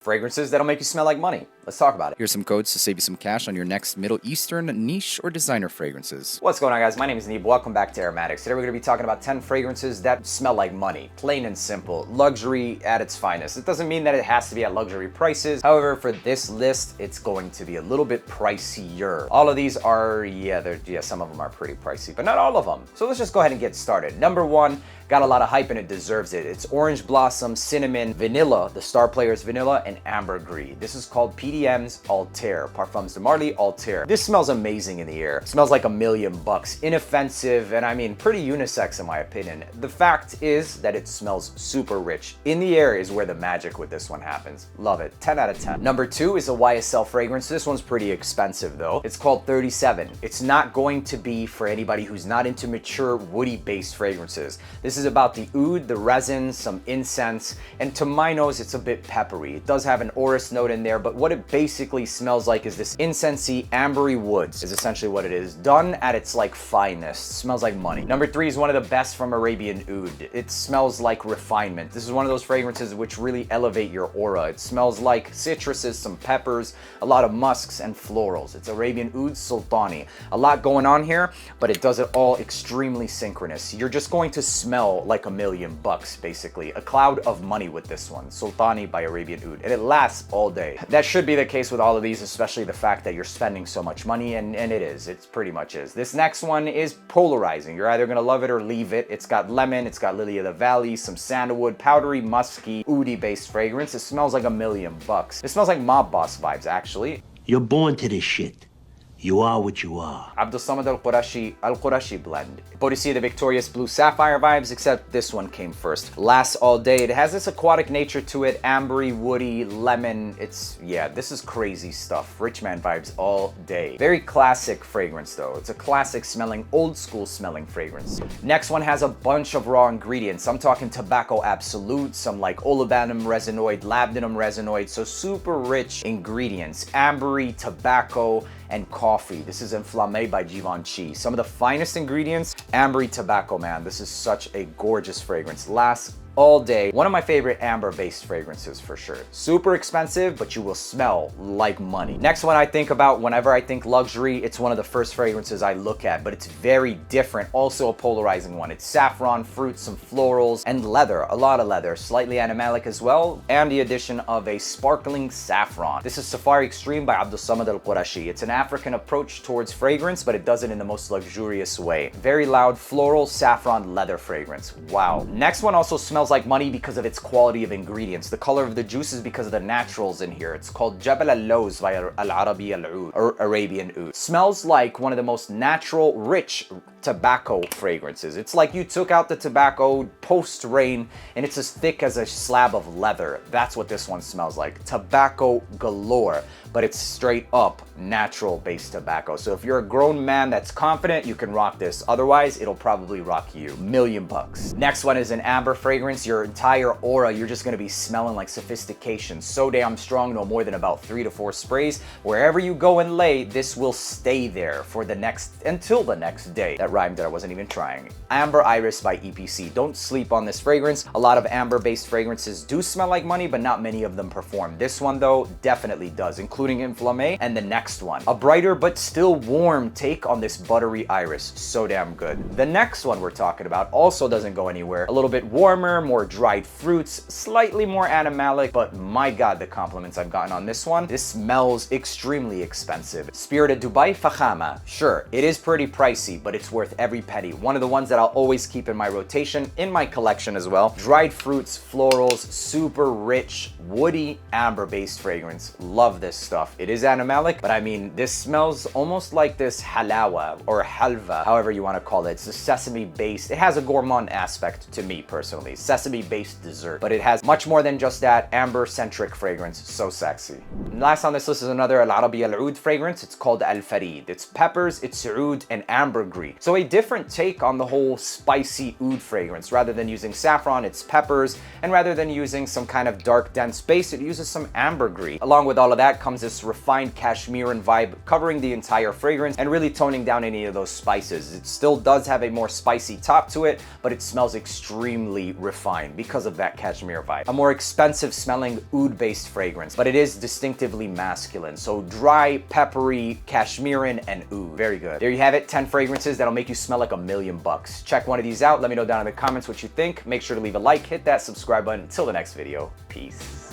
Fragrances that'll make you smell like money. Let's talk about it. Here's some codes to save you some cash on your next Middle Eastern niche or designer fragrances. What's going on, guys? My name is Neeb. Welcome back to AROMATIX. Today we're going to be talking about 10 fragrances that smell like money. Plain and simple. Luxury at its finest. It doesn't mean that it has to be at luxury prices. However, for this list, it's going to be a little bit pricier. All of these are, some of them are pretty pricey, but not all of them. So let's just go ahead and get started. Number one, got a lot of hype and it deserves it. It's orange blossom, cinnamon, vanilla, the star player's vanilla, and ambergris. This is called PDM's Altair, Parfums de Marly Altair. This smells amazing in the air. It smells like $1,000,000. Inoffensive, and I mean pretty unisex in my opinion. The fact is that it smells super rich. In the air is where the magic with this one happens. Love it. 10 out of 10. Number two is a YSL fragrance. This one's pretty expensive though. It's called 37. It's not going to be for anybody who's not into mature woody-based fragrances. This is about the oud, the resin, some incense, and to my nose, it's a bit peppery. It does have an orris note in there, but what it basically smells like is this incensey, ambery woods is essentially what it is. Done at its like finest. Smells like money. Number three is one of the best from Arabian oud. It smells like refinement. This is one of those fragrances which really elevate your aura. It smells like citruses, some peppers, a lot of musks and florals. It's Arabian oud Sultani. A lot going on here, but it does it all extremely synchronous. You're just going to smell like $1,000,000 basically. A cloud of money with this one. Sultani by Arabian oud. And it lasts all day. That should be the case with all of these, especially the fact that you're spending so much money, and it is. It pretty much is. This next one is polarizing. You're either gonna love it or leave it. It's got lemon, it's got lily of the valley, some sandalwood, powdery, musky, oudi based fragrance. It smells like $1,000,000. It smells like Mob Boss vibes actually. You're born to this shit. You are what you are. Abdulsamad Al-Qurashi blend. Boadicea the Victorious Blue Sapphire vibes, except this one came first. Lasts all day. It has this aquatic nature to it, ambery, woody, lemon. This is crazy stuff. Rich man vibes all day. Very classic fragrance though. It's a classic smelling, old school smelling fragrance. Next one has a bunch of raw ingredients. I'm talking tobacco absolute, some like olibanum resinoid, labdanum resinoid, so super rich ingredients. Ambery, tobacco, and coffee. This is Inflammé by Givenchy. Some of the finest ingredients, ambery tobacco, man. This is such a gorgeous fragrance. Lasts all day. One of my favorite amber-based fragrances for sure. Super expensive, but you will smell like money. Next one I think about whenever I think luxury, it's one of the first fragrances I look at, but it's very different. Also a polarizing one. It's saffron, fruits, some florals, and leather. A lot of leather. Slightly animalic as well, and the addition of a sparkling saffron. This is Safari Extreme by Abdulsamad Al-Qurashi. It's an African approach towards fragrance, but it does it in the most luxurious way. Very loud floral saffron leather fragrance. Wow. Next one also smells like money because of its quality of ingredients. The color of the juice is because of the naturals in here. It's called Jabal al-Lawz by Al-Arabi al-Oud, or Arabian oud. Smells like one of the most natural, rich tobacco fragrances. It's like you took out the tobacco post-rain and it's as thick as a slab of leather. That's what this one smells like. Tobacco galore, but it's straight up natural based tobacco. So if you're a grown man that's confident, you can rock this. Otherwise, it'll probably rock you. $1,000,000. Next one is an amber fragrance. Your entire aura, you're just gonna be smelling like sophistication. So damn strong, no more than about 3 to 4 sprays. Wherever you go and lay, this will stay there for until the next day. That rhymed that I wasn't even trying. Amber Iris by EPC. Don't sleep on this fragrance. A lot of amber-based fragrances do smell like money, but not many of them perform. This one though, definitely does, including Inflammé and the next one. A brighter but still warm take on this buttery iris. So damn good. The next one we're talking about also doesn't go anywhere. A little bit warmer, more dried fruits, slightly more animalic, but my god, the compliments I've gotten on this one. This smells extremely expensive. Spirited Dubai Fakhama. Sure, it is pretty pricey, but it's worth every penny. One of the ones that I'll always keep in my rotation, in my collection as well. Dried fruits, florals, super rich, woody, amber-based fragrance. Love this stuff. It is animalic, but I mean, this smells almost like this halawa or halva, however you want to call it. It's a sesame-based, it has a gourmand aspect to me personally. Sesame-based dessert, but it has much more than just that amber-centric fragrance. So sexy. And last on this list is another Al-Arabi al-Oud fragrance. It's called Al-Farid. It's peppers, it's oud, and ambergris. So a different take on the whole spicy oud fragrance. Rather than using saffron, it's peppers, and rather than using some kind of dark, dense its base, it uses some ambergris. Along with all of that comes this refined cashmerean vibe covering the entire fragrance and really toning down any of those spices. It still does have a more spicy top to it, but it smells extremely refined because of that cashmere vibe. A more expensive smelling oud-based fragrance, but it is distinctively masculine. So dry, peppery, cashmerean, and oud. Very good. There you have it, 10 fragrances that'll make you smell like $1,000,000. Check one of these out. Let me know down in the comments what you think. Make sure to leave a like, hit that subscribe button. Until the next video, peace.